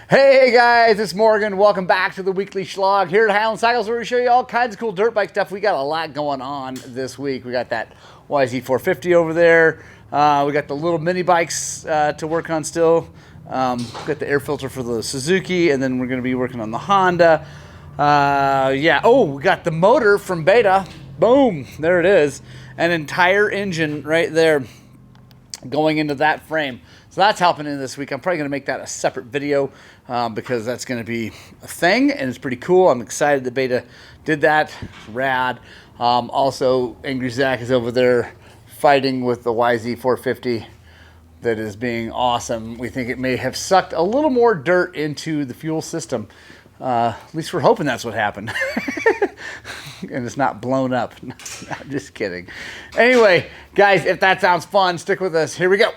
Hey guys, it's Morgan. Welcome back to the weekly Schlog here at Highland Cycles, where we show you all kinds of cool dirt bike stuff. We got a lot going on this week. We got that YZ450 over there. We got the little mini bikes to work on still. Got the air filter for the Suzuki, and then we're going to be working on the Honda. We got the motor from Beta. Boom, there it is. An entire engine right there going into that frame. So that's happening this week. I'm probably going to make that a separate video because that's going to be a thing, and it's pretty cool. I'm excited that Beta did that. It's rad. Also, Angry Zach is over there fighting with the YZ450 that is being awesome. We think it may have sucked a little more dirt into the fuel system. At least we're hoping that's what happened. And it's not blown up. I'm just kidding. Anyway, guys, if that sounds fun, stick with us. Here we go.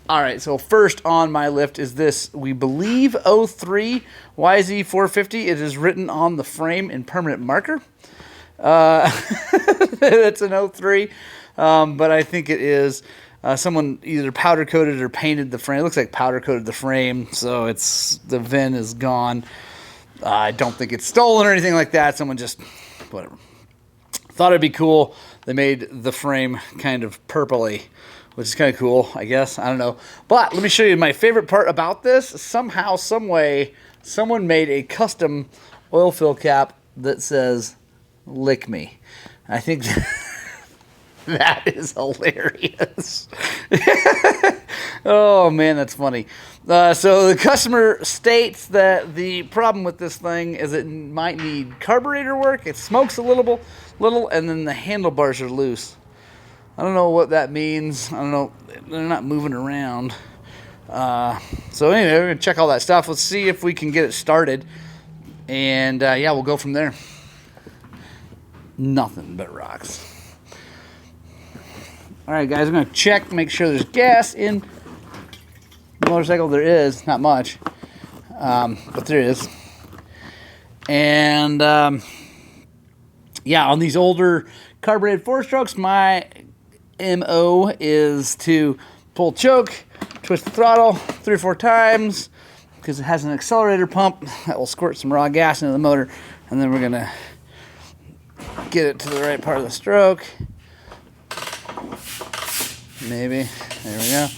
All right, so first on my list is this, we believe, 03 YZ450. It is written on the frame in permanent marker. It's an 03, but I think it is someone either powder coated or painted the frame. It looks like powder coated the frame, so the VIN is gone. I don't think it's stolen or anything like that. Someone just, whatever. Thought it'd be cool. They made the frame kind of purpley, which is kind of cool, I guess. I don't know. But let me show you my favorite part about this. Somehow, some way, someone made a custom oil fill cap that says, "Lick me." I think that is hilarious. Oh, man, that's funny. So the customer states that the problem with this thing is it might need carburetor work. It smokes a little, and then the handlebars are loose. I don't know what that means. I don't know. They're not moving around. So anyway, we're going to check all that stuff. Let's see if we can get it started. And we'll go from there. Nothing but rocks. All right, guys, I'm going to check, make sure there's gas in the motorcycle. There is. Not much. But there is. And, on these older carbureted four-strokes, my MO is to pull choke, twist the throttle 3 or 4 times because it has an accelerator pump that will squirt some raw gas into the motor, and then we're going to get it to the right part of the stroke. Maybe. There we go.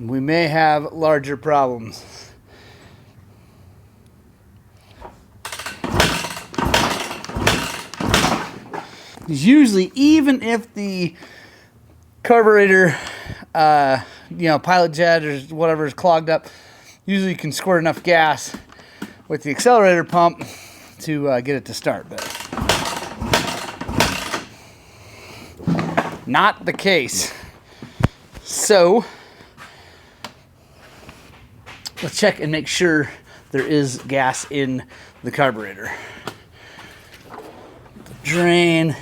We may have larger problems. Usually, even if the carburetor, pilot jet or whatever is clogged up, usually you can squirt enough gas with the accelerator pump to get it to start. But not the case. So let's check and make sure there is gas in the carburetor. The drain.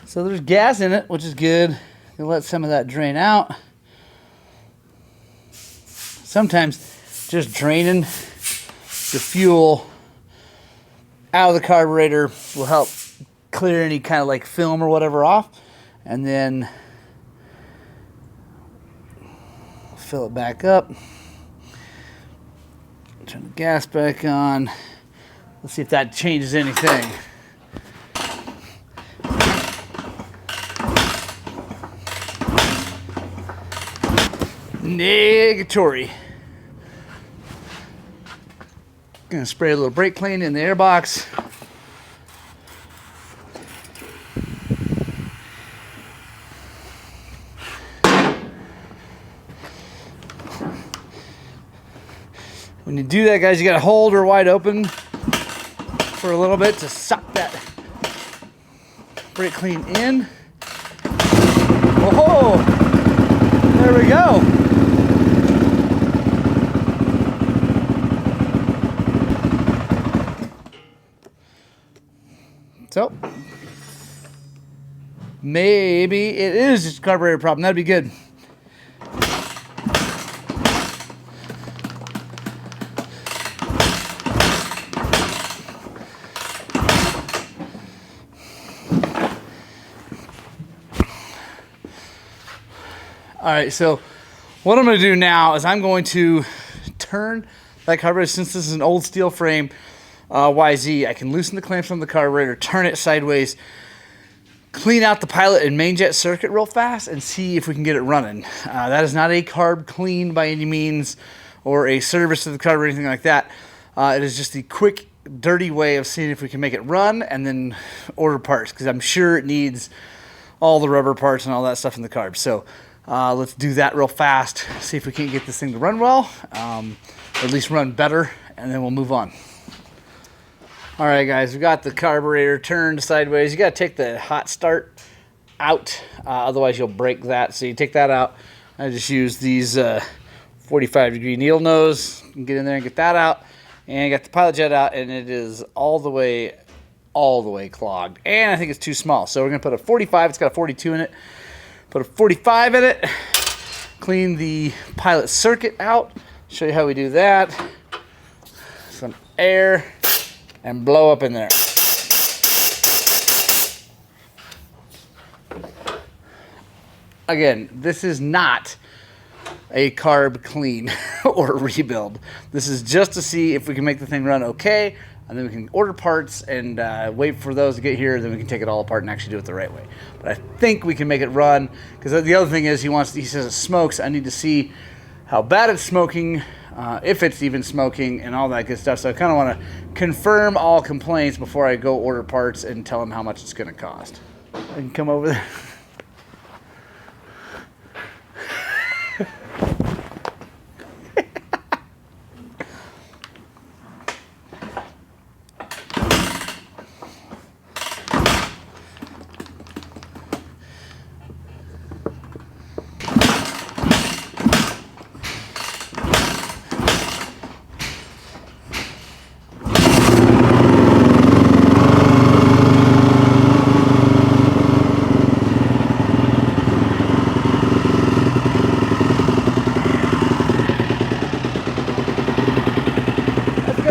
So there's gas in it, which is good. You'll let some of that drain out. Sometimes just draining the fuel out of the carburetor will help clear any kind of like film or whatever off. And then fill it back up. Turn the gas back on. Let's see if that changes anything. Negatory. Gonna spray a little brake clean in the airbox. When you do that, guys, you gotta hold her wide open for a little bit to suck that brake clean in. Oh! we go. So, maybe it is just a carburetor problem. That'd be good. All right, so what I'm going to do now is I'm going to turn that carburetor. Since this is an old steel frame YZ, I can loosen the clamps on the carburetor, turn it sideways, clean out the pilot and main jet circuit real fast, and see if we can get it running. That is not a carb clean by any means, or a service to the carb or anything like that. It is just the quick, dirty way of seeing if we can make it run, and then order parts, because I'm sure it needs all the rubber parts and all that stuff in the carb. So let's do that real fast, see if we can't get this thing to run well, or at least run better, and then we'll move on. All right, guys, we got the carburetor turned sideways. You got to take the hot start out, otherwise you'll break that. So you take that out. I just use these 45-degree needle nose. You can get in there and get that out. And I got the pilot jet out, and it is all the way clogged. And I think it's too small. So we're going to put a 45. It's got a 42 in it. Put a 45 in it. Clean the pilot circuit out. Show you how we do that. Some air. And blow up in there. Again, this is not a carb clean or rebuild. This is just to see if we can make the thing run okay, and then we can order parts and wait for those to get here, then we can take it all apart and actually do it the right way. But I think we can make it run, because the other thing is he says it smokes. I need to see how bad it's smoking, if it's even smoking, and all that good stuff. So I kind of want to confirm all complaints before I go order parts and tell them how much it's going to cost. I can come over there.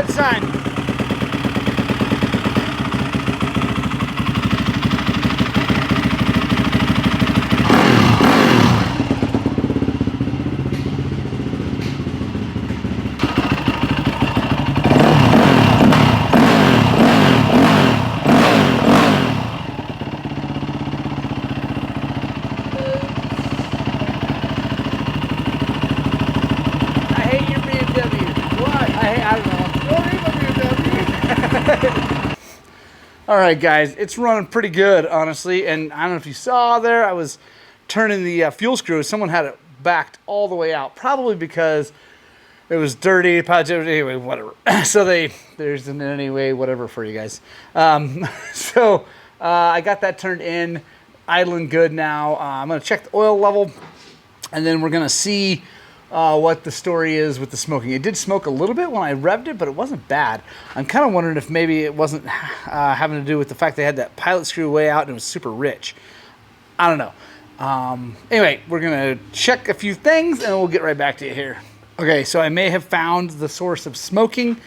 Sign. I hate your BMW. Why? I don't know. All right, guys, it's running pretty good, honestly, and I don't know if you saw there, I was turning the fuel screw. Someone had it backed all the way out, probably because it was dirty, anyway, whatever. So there's an anyway, whatever for you guys. So I got that turned in, idling good now. I'm going to check the oil level, and then we're going to see what the story is with the smoking. It did smoke a little bit when I revved it, but it wasn't bad. I'm kind of wondering if maybe it wasn't having to do with the fact they had that pilot screw way out and it was super rich. I don't know. Anyway, we're going to check a few things and we'll get right back to you here. Okay, so I may have found the source of smoking.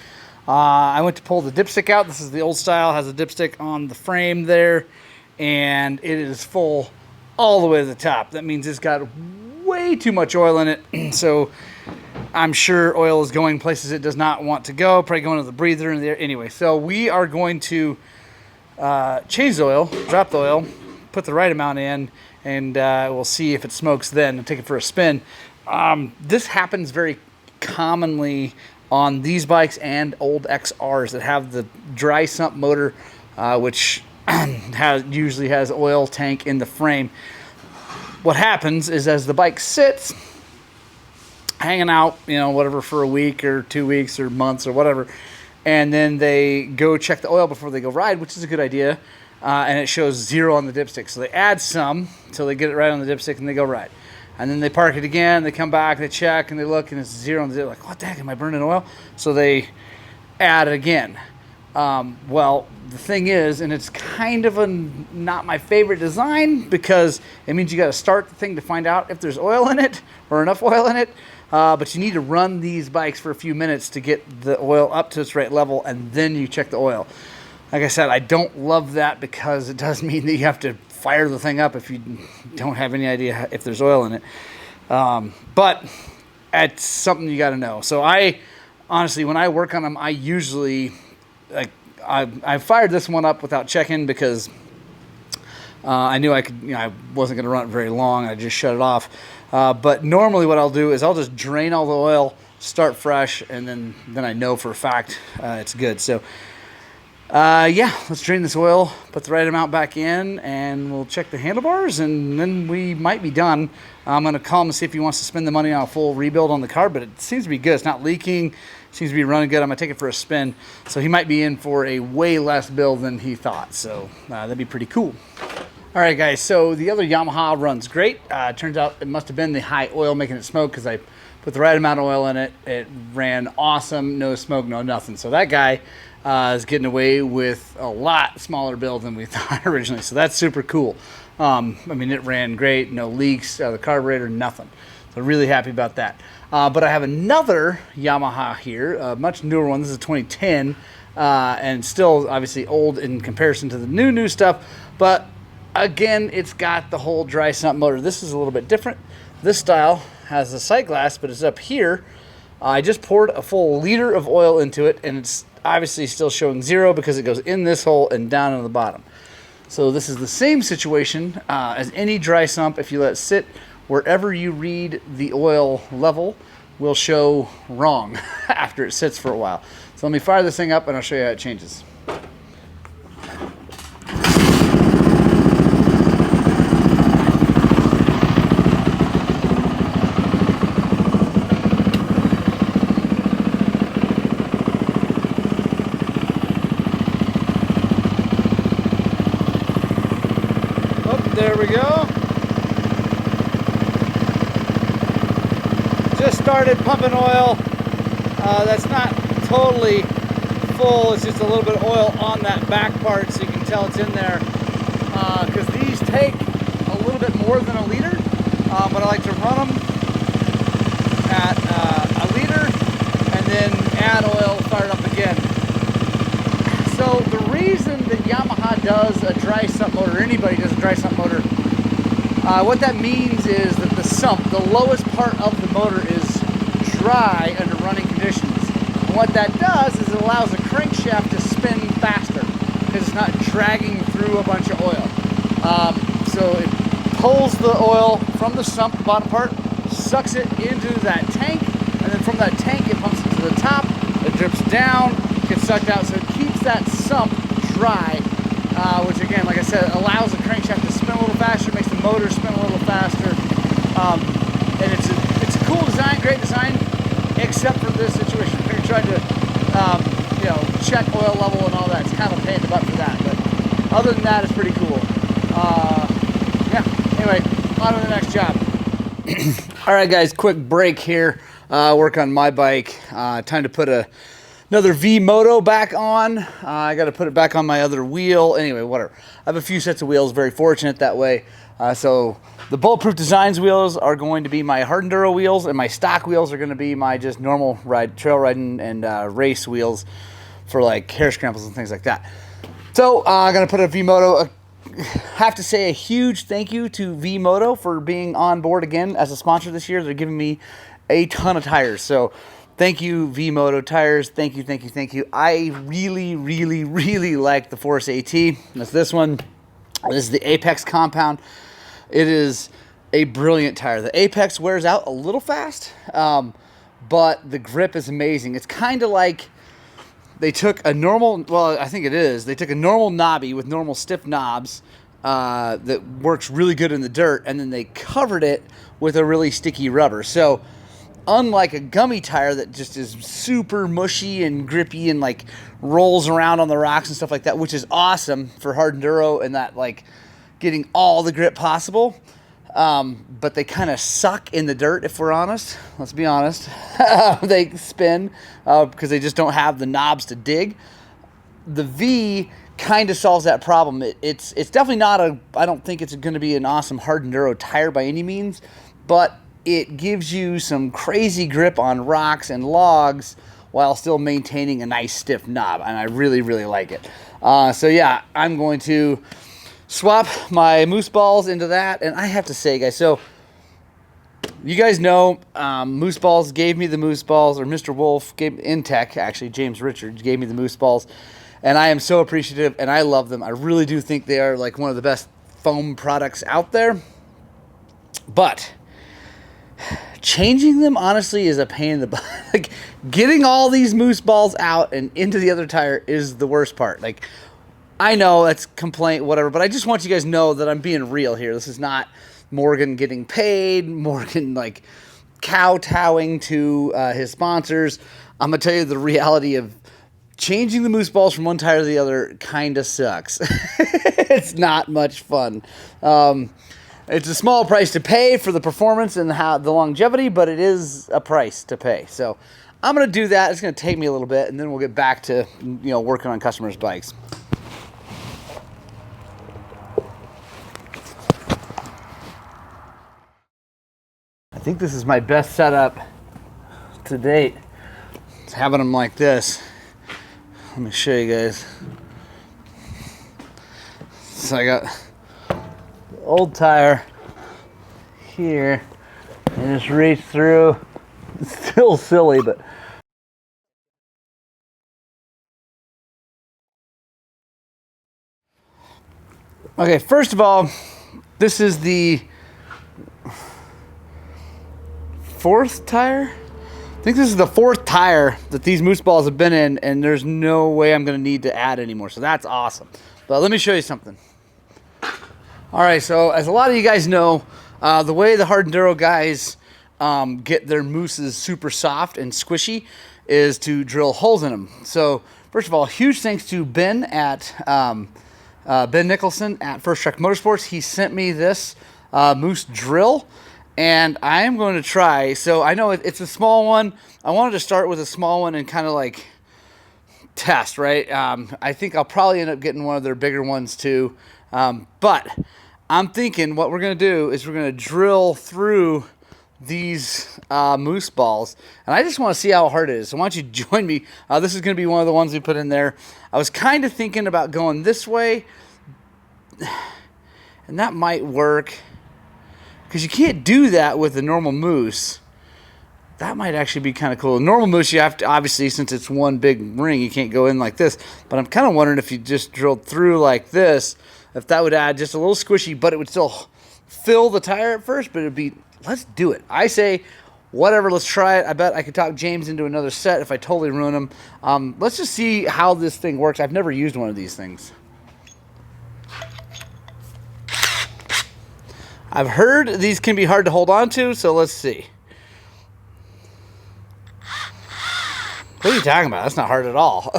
I went to pull the dipstick out. This is the old style, has a dipstick on the frame there, and it is full all the way to the top. That means it's got way too much oil in it, so I'm sure oil is going places it does not want to go, probably going to the breather in there. Anyway, so we are going to change the oil, drop the oil, put the right amount in, and we'll see if it smokes then and take it for a spin. This happens very commonly on these bikes and old XRs that have the dry sump motor, which usually has oil tank in the frame. What happens is as the bike sits, hanging out, whatever, for a week or 2 weeks or months or whatever, and then they go check the oil before they go ride, which is a good idea, and it shows 0 on the dipstick. So they add some until they get it right on the dipstick and they go ride. And then they park it again, they come back, they check, and they look, and it's 0 and 0. Like, what the heck, am I burning oil? So they add it again. Well, the thing is, and it's kind of not my favorite design, because it means you got to start the thing to find out if there's oil in it or enough oil in it. But you need to run these bikes for a few minutes to get the oil up to its right level, and then you check the oil. Like I said, I don't love that, because it does mean that you have to fire the thing up if you don't have any idea if there's oil in it. But it's something you got to know. So I honestly, when I work on them, I usually, like, I fired this one up without checking, because I knew I could, I wasn't going to run it very long. I just shut it off. But normally what I'll do is I'll just drain all the oil, start fresh, and then I know for a fact it's good. So yeah, let's drain this oil, put the right amount back in, and we'll check the handlebars, and then we might be done. I'm going to call him and see if he wants to spend the money on a full rebuild on the car, but it seems to be good. It's not leaking. Seems to be running good. I'm going to take it for a spin. So he might be in for a way less build than he thought. So that'd be pretty cool. All right, guys. So the other Yamaha runs great. Turns out it must have been the high oil making it smoke, because I put the right amount of oil in it. It ran awesome. No smoke, no nothing. So that guy is getting away with a lot smaller build than we thought originally. So that's super cool. I mean, it ran great. No leaks out of the carburetor, nothing. So really happy about that. But I have another Yamaha here, a much newer one. This is a 2010, and still obviously old in comparison to the new stuff. But again, it's got the whole dry sump motor. This is a little bit different. This style has a sight glass, but it's up here. I just poured a full liter of oil into it, and it's obviously still showing 0, because it goes in this hole and down in the bottom. So this is the same situation as any dry sump. If you let it sit, wherever you read the oil level will show wrong after it sits for a while. So let me fire this thing up, and I'll show you how it changes. There we go. Just started pumping oil. That's not totally full. It's just a little bit of oil on that back part, so you can tell it's in there. Because these take a little bit more than a liter, but I like to run them at a liter and then add oil, fire it up again. So the reason that Yamaha does a dry sump motor, or anybody does a dry sump motor, what that means is that the sump, the lowest part of the motor, is dry under running conditions. And what that does is it allows the crankshaft to spin faster, because it's not dragging through a bunch of oil. So it pulls the oil from the sump, the bottom part, sucks it into that tank, and then from that tank it pumps it to the top, it drips down, gets sucked out, so it keeps that sump dry, which again, like I said, allows the crankshaft to spin a little faster, makes the motor spin a little faster, and it's a cool design, great design, except for this situation. When you're trying to check oil level and all that, it's kind of a pain in the butt for that, but other than that, it's pretty cool. Yeah, anyway, on to the next job. All right, guys, quick break here. Work on my bike. Time to put another V-Moto back on. I got to put it back on my other wheel. Anyway, whatever. I have a few sets of wheels. Very fortunate that way. So the Bulletproof Designs wheels are going to be my hard enduro wheels, and my stock wheels are going to be my just normal trail riding and race wheels for like hair scrambles and things like that. So I'm going to put a V-Moto. Have to say a huge thank you to V-Moto for being on board again as a sponsor this year. They're giving me a ton of tires. So thank you, V-Moto tires. Thank you, thank you, thank you. I really, really, really like the Force AT. That's this one. This is the Apex compound. It is a brilliant tire. The Apex wears out a little fast, but the grip is amazing. It's kind of like they took a normal, well, I think it is. They took a normal knobby with normal stiff knobs that works really good in the dirt, and then they covered it with a really sticky rubber. So unlike a gummy tire that just is super mushy and grippy and like rolls around on the rocks and stuff like that, which is awesome for hard enduro and that like getting all the grip possible, but they kind of suck in the dirt, if we're honest. Let's be honest. They spin because they just don't have the knobs to dig. The V kind of solves that problem. It's definitely not I don't think it's going to be an awesome hard enduro tire by any means, but it gives you some crazy grip on rocks and logs while still maintaining a nice stiff knob, and I really, really like it. So yeah, I'm going to swap my Moose Balls into that, and I have to say, guys, so you guys know Moose Balls gave me the Moose Balls, or Mr. Wolf gave Intech, actually, James Richards gave me the Moose Balls, and I am so appreciative, and I love them. I really do think they are like one of the best foam products out there, but changing them, honestly, is a pain in the butt. Like, getting all these Moose Balls out and into the other tire is the worst part. Like, I know that's complaint, whatever, but I just want you guys to know that I'm being real here. This is not Morgan getting paid, Morgan, like, kowtowing to his sponsors. I'm going to tell you the reality of changing the Moose Balls from one tire to the other kind of sucks. It's not much fun. It's a small price to pay for the performance and the longevity, but it is a price to pay. So I'm going to do that. It's going to take me a little bit, and then we'll get back to working on customers' bikes. I think this is my best setup to date. It's having them like this. Let me show you guys. So I got old tire here and just reach through. It's still silly, but okay, first of all, this is the fourth tire. I think this is the fourth tire that these Moose Balls have been in, and there's no way I'm going to need to add anymore, so that's awesome. But let me show you something. All right, so as a lot of you guys know, the way the hard enduro guys get their mooses super soft and squishy is to drill holes in them. So first of all, huge thanks to Ben at Ben Nicholson at First Trek Motorsports. He sent me this moose drill, and I am going to try. So I know it's a small one. I wanted to start with a small one and kind of like test, right? I think I'll probably end up getting one of their bigger ones too. But I'm thinking what we're going to do is we're going to drill through these Moose Balls, and I just want to see how hard it is. So why don't you join me? This is going to be one of the ones we put in there. I was kind of thinking about going this way, and that might work because you can't do that with the normal Moose. That might actually be kind of cool. Normal Moose, you have to, obviously, since it's one big ring, you can't go in like this. But I'm kind of wondering if you just drilled through like this, if that would add just a little squishy, but it would still fill the tire at first, but it'd be, let's do it. I say, whatever, let's try it. I bet I could talk James into another set if I totally ruin him. Let's just see how this thing works. I've never used one of these things. I've heard these can be hard to hold on to, so let's see. What are you talking about? That's not hard at all.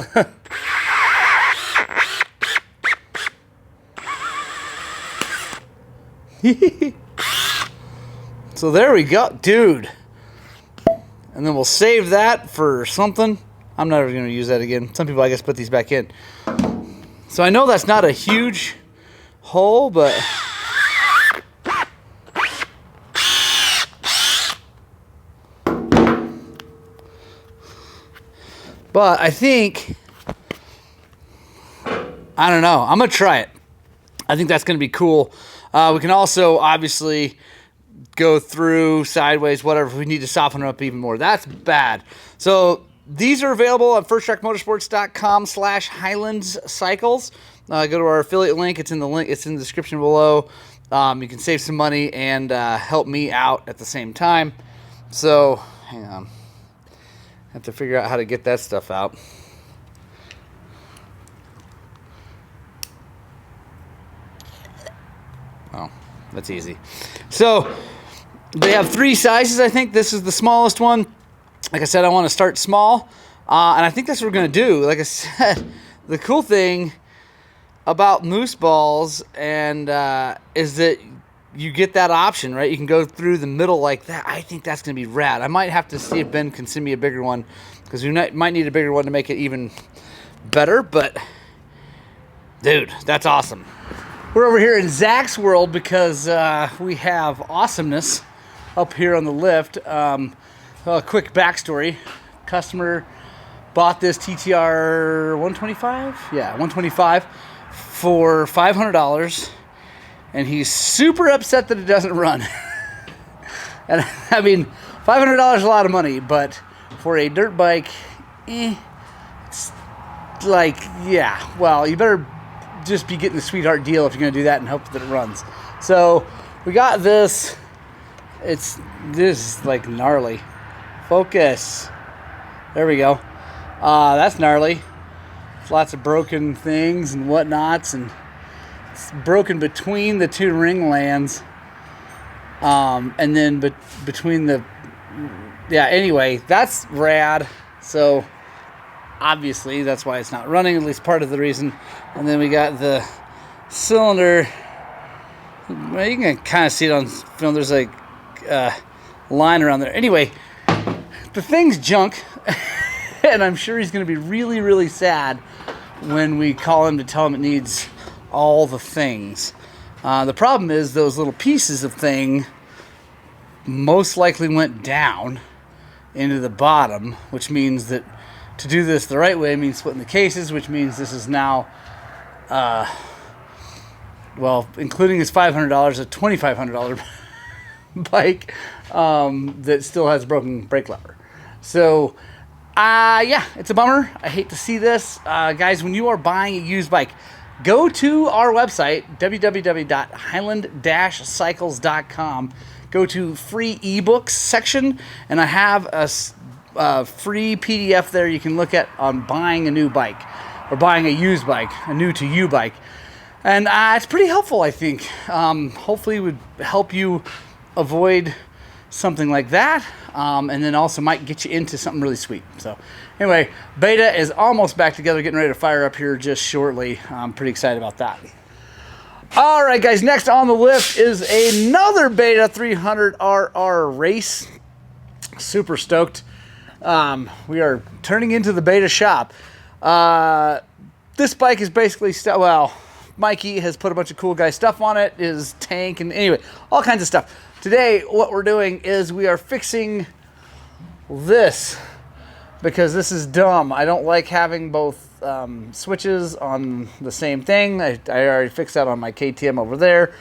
So there we go, dude. And then we'll save that for something. I'm never going to use that again. Some people, I guess, put these back in. So I know that's not a huge hole, but I think, I don't know. I'm going to try it. I think that's going to be cool. We can also obviously go through sideways, whatever, if we need to soften them up even more. That's bad. So these are available at firsttrekmotorsports.com/Highlands Cycles. Go to our affiliate link. It's in the description below. You can save some money and help me out at the same time. So hang on. I have to figure out how to get that stuff out. Oh, that's easy. So they have 3 sizes, I think. This is the smallest one. Like I said, I want to start small. And I think that's what we're going to do. Like I said, the cool thing about Moose Balls and is that you get that option, right? You can go through the middle like that. I think that's going to be rad. I might have to see if Ben can send me a bigger one, because we might need a bigger one to make it even better. But dude, that's awesome. We're over here in Zach's world because we have awesomeness up here on the lift. A quick backstory: customer bought this TTR 125, yeah, 125 for $500. And he's super upset that it doesn't run. And I mean, $500 is a lot of money, but for a dirt bike, it's like, yeah, well, you better just be getting the sweetheart deal if you're going to do that and hope that it runs. So we got this. This is like gnarly. Focus. There we go. That's gnarly. Lots of broken things and whatnots, and it's broken between the two ring lands, and then between the, yeah, anyway, that's rad. So obviously that's why it's not running, at least part of the reason. And then we got the cylinder. Well, you can kind of see it on film. There's like a line around there. Anyway, the thing's junk. And I'm sure he's going to be really, really sad when we call him to tell him it needs all the things. The problem is those little pieces of thing most likely went down into the bottom, which means that to do this the right way means splitting the cases, which means this is now, well, including his $500, a $2,500 bike that still has a broken brake lever. So, yeah, it's a bummer. I hate to see this. Guys, when you are buying a used bike, go to our website, www.highland-cycles.com. Go to free ebooks section, and I have a free PDF there you can look at on buying a new bike or buying a used bike, a new-to-you bike. And it's pretty helpful, I think. Hopefully it would help you avoid something like that, and then also might get you into something really sweet. So anyway, Beta is almost back together, getting ready to fire up here just shortly. I'm pretty excited about that. All right, guys, next on the lift is another Beta 300RR race. Super stoked. We are turning into the Beta shop. This bike is basically, well, Mikey has put a bunch of cool guy stuff on it, his tank, and anyway, all kinds of stuff. Today, what we're doing is we are fixing this, because this is dumb. I don't like having both switches on the same thing. I already fixed that on my KTM over there.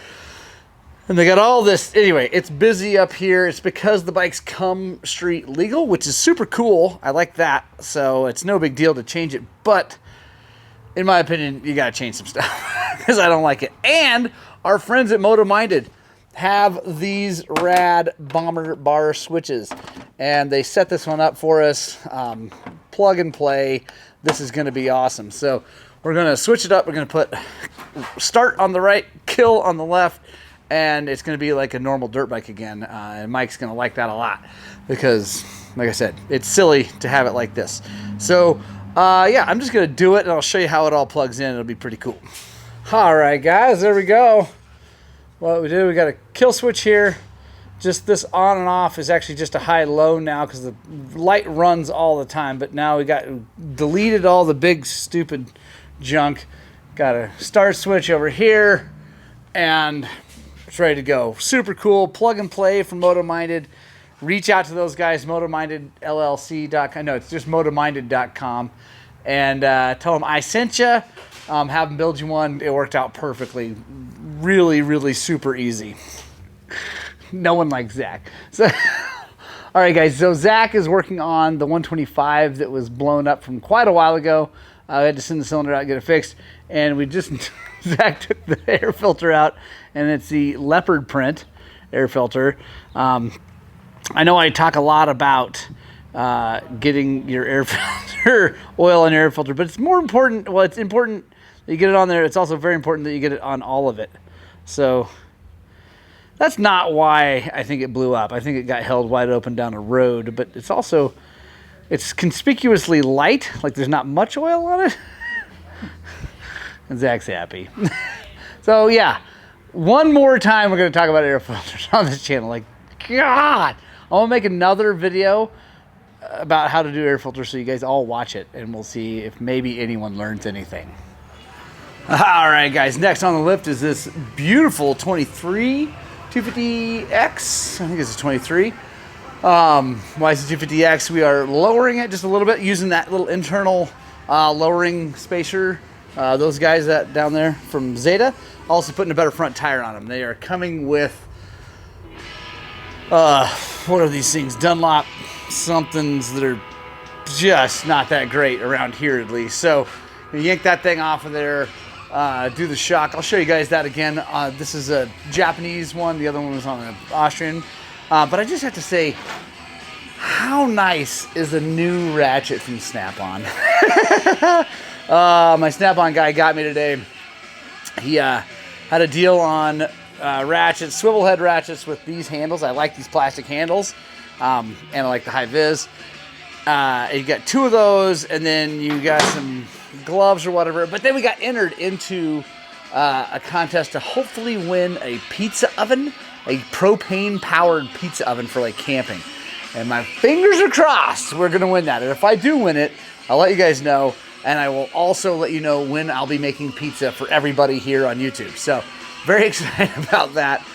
And they got all this. Anyway, it's busy up here. It's because the bike's come street legal, which is super cool. I like that. So it's no big deal to change it. But in my opinion, you got to change some stuff because I don't like it. And our friends at Moto Minded have these rad bomber bar switches, and they set this one up for us. Plug and play. This is going to be awesome. So we're going to switch it up. We're going to put start on the right, kill on the left, and it's going to be like a normal dirt bike again. And Mike's going to like that a lot because, like I said, it's silly to have it like this. So yeah, I'm just going to do it, and I'll show you how it all plugs in. It'll be pretty cool. All right, guys, there we go. What we do, we got a kill switch here. Just this on and off is actually just a high-low now because the light runs all the time. But now we got deleted all the big stupid junk. Got a start switch over here, and it's ready to go. Super cool. Plug and play from Moto Minded. Reach out to those guys, motomindedllc.com. No, it's just motominded.com, and tell them I sent you. Have them build you one. It worked out perfectly. Really, really super easy. No one likes Zach. So, all right, guys. So Zach is working on the 125 that was blown up from quite a while ago. I had to send the cylinder out and get it fixed, and we just Zach took the air filter out, and it's the leopard print air filter. I know I talk a lot about getting your air filter oil and air filter, but it's more important. Well, it's important that you get it on there. It's also very important that you get it on all of it. So that's not why I think it blew up. I think it got held wide open down a road, but it's also, it's conspicuously light, like there's not much oil on it. And Zach's happy. So yeah, one more time we're going to talk about air filters on this channel. Like, God, I'm going to make another video about how to do air filters so you guys all watch it, and we'll see if maybe anyone learns anything. All right, guys, next on the lift is this beautiful 23 250X. I think it's a 23. YZ250X. We are lowering it just a little bit using that little internal lowering spacer. Those guys that down there from Zeta. Also putting a better front tire on them. They are coming with, what are these things? Dunlop somethings that are just not that great around here, at least. So you yank that thing off of there, do the shock. I'll show you guys that again. This is a Japanese one. The other one was on an Austrian. But I just have to say, how nice is the new ratchet from Snap-on? My Snap-on guy got me today. He had a deal on ratchets, swivel head ratchets with these handles. I like these plastic handles, and I like the high vis. You got 2 of those, and then you got some gloves or whatever. But then we got entered into a contest to hopefully win a pizza oven, a propane-powered pizza oven for like camping. And my fingers are crossed we're going to win that. And if I do win it, I'll let you guys know. And I will also let you know when I'll be making pizza for everybody here on YouTube. So, very excited about that.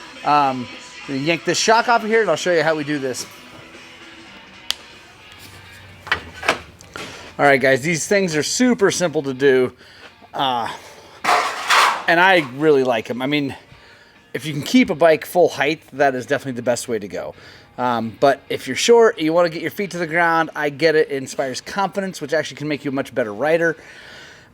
Yank this shock off of here, and I'll show you how we do this. All right, guys, these things are super simple to do. And I really like them. I mean, if you can keep a bike full height, that is definitely the best way to go. But if you're short, you want to get your feet to the ground, I get it. It inspires confidence, which actually can make you a much better rider.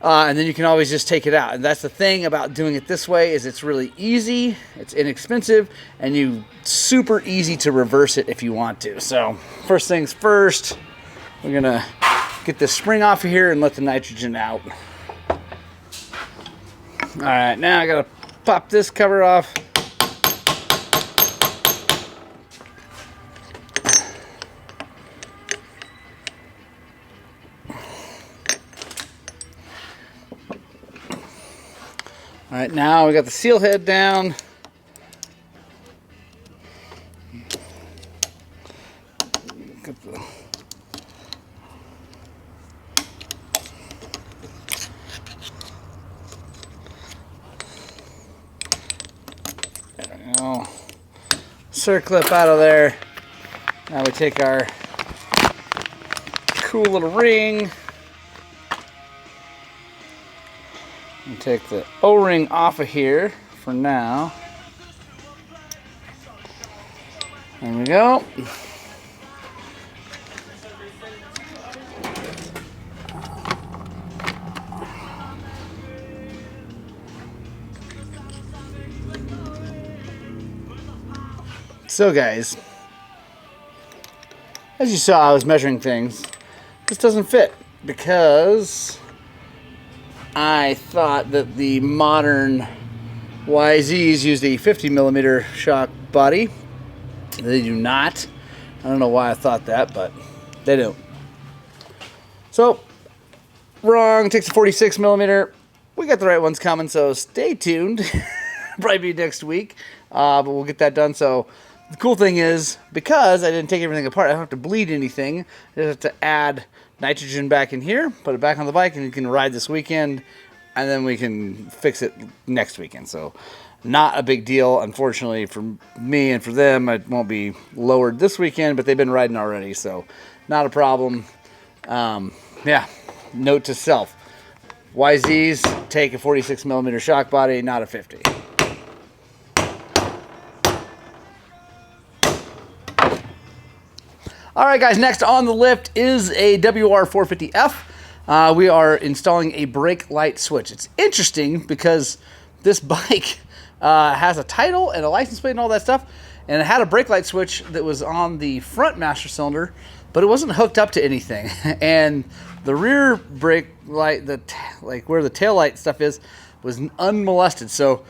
And then you can always just take it out. And that's the thing about doing it this way is it's really easy, it's inexpensive, and you super easy to reverse it if you want to. So first things first, we're going to get this spring off of here and let the nitrogen out. All right, now I got to pop this cover off. All right, now we got the seal head down. There we go. Circlip out of there. Now we take our cool little ring. And take the O-ring off of here for now. There we go. So guys, as you saw, I was measuring things. This doesn't fit because I thought that the modern YZs used a 50mm shock body. They do not. I don't know why I thought that, but they don't. So, wrong. Takes a 46mm. We got the right ones coming, so stay tuned. Probably be next week, but we'll get that done. So, the cool thing is, because I didn't take everything apart, I don't have to bleed anything. I just have to add nitrogen back in here, put it back on the bike, and you can ride this weekend, and then we can fix it next weekend. So not a big deal, unfortunately, for me and for them. It won't be lowered this weekend, but they've been riding already, so not a problem. Yeah, note to self. YZs, take a 46mm shock body, not a 50. All right, guys, next on the lift is a WR450F. We are installing a brake light switch. It's interesting because this bike has a title and a license plate and all that stuff, and it had a brake light switch that was on the front master cylinder, but it wasn't hooked up to anything. And the rear brake light, like where the tail light stuff is, was unmolested. So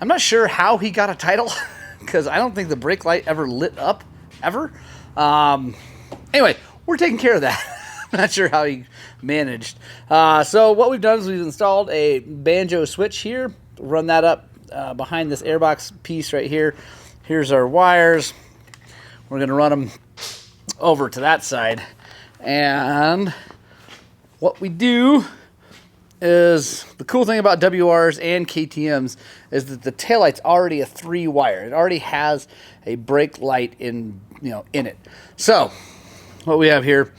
I'm not sure how he got a title because I don't think the brake light ever lit up, ever. Anyway, we're taking care of that. I'm not sure how he managed. So what we've done is we've installed a banjo switch here, run that up behind this airbox piece right here. Here's our wires. We're going to run them over to that side. And what we do is, the cool thing about WRs and KTMs is that the taillight's already a 3-wire. It already has a brake light in it. So what we have here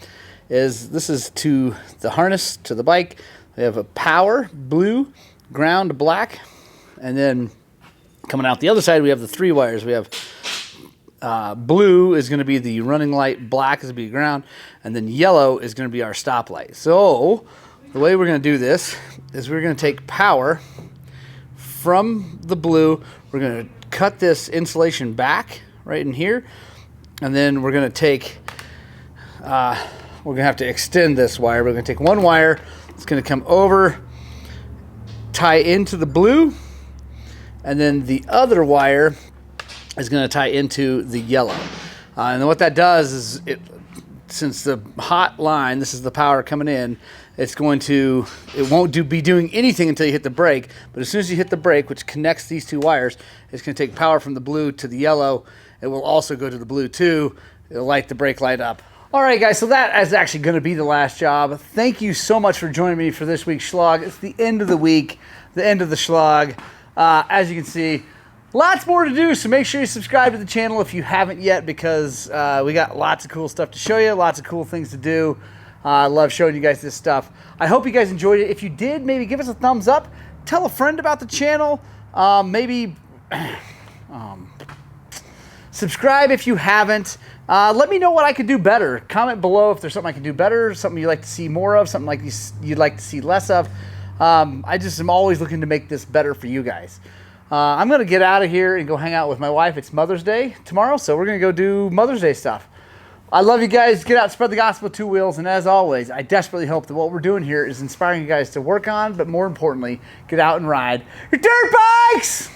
is, this is to the harness to the bike. We have a power, blue, ground, black, and then coming out the other side we have the 3 wires. We have blue is going to be the running light, black is going to be ground, and then yellow is going to be our stoplight. So the way we're going to do this is we're going to take power from the blue. We're going to cut this insulation back right in here, and then we're going to take, we're going to have to extend this wire. We're going to take one wire. It's going to come over, tie into the blue, and then the other wire is going to tie into the yellow. And then what that does is, since the hot line, this is the power coming in, it won't be doing anything until you hit the brake. But as soon as you hit the brake, which connects these 2 wires, it's going to take power from the blue to the yellow. It will also go to the blue too. It'll light the brake light up. All right, guys, so that is actually going to be the last job. Thank you so much for joining me for this week's Schlog. It's the end of the week, the end of the Schlog. As you can see, lots more to do, so make sure you subscribe to the channel if you haven't yet, because we got lots of cool stuff to show you, lots of cool things to do. I love showing you guys this stuff. I hope you guys enjoyed it. If you did, maybe give us a thumbs up. Tell a friend about the channel. Maybe subscribe if you haven't. Let me know what I could do better. Comment below if there's something I can do better, something you'd like to see more of, something like you'd like to see less of. I just am always looking to make this better for you guys. I'm going to get out of here and go hang out with my wife. It's Mother's Day tomorrow, so we're going to go do Mother's Day stuff. I love you guys. Get out, spread the gospel 2 wheels, and as always, I desperately hope that what we're doing here is inspiring you guys to work on, but more importantly, get out and ride your dirt bikes!